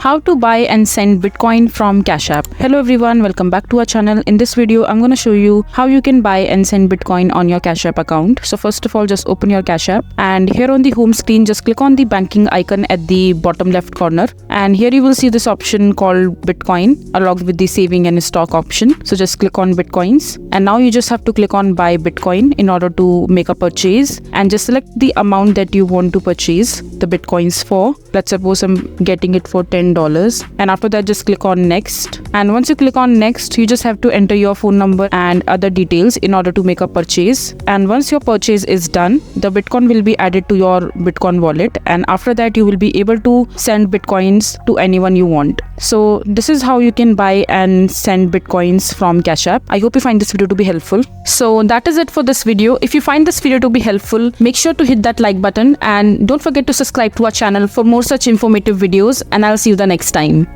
How to buy and send Bitcoin from Cashapp. Hello everyone, welcome back to our channel. In this video, I'm going to show you how you can buy and send Bitcoin on your Cashapp account. So first of all, just open your Cashapp, and here on the home screen, just click on the banking icon at the bottom left corner. And here you will see this option called Bitcoin along with the saving and stock option. So just click on Bitcoins, and now you just have to click on buy Bitcoin in order to make a purchase, and just select the amount that you want to purchase the Bitcoins for. Let's suppose I'm getting it for $10. And after that, just click on next. And once you click on next, you just have to enter your phone number and other details in order to make a purchase. And once your purchase is done, the Bitcoin will be added to your Bitcoin wallet, and after that you will be able to send Bitcoins to anyone you want. So this is how you can buy and send Bitcoins from Cashapp. I hope you find this video to be helpful. So that is it for this video. If you find this video to be helpful, make sure to hit that like button, and don't forget to subscribe to our channel for more such informative videos, and I'll see you the next time.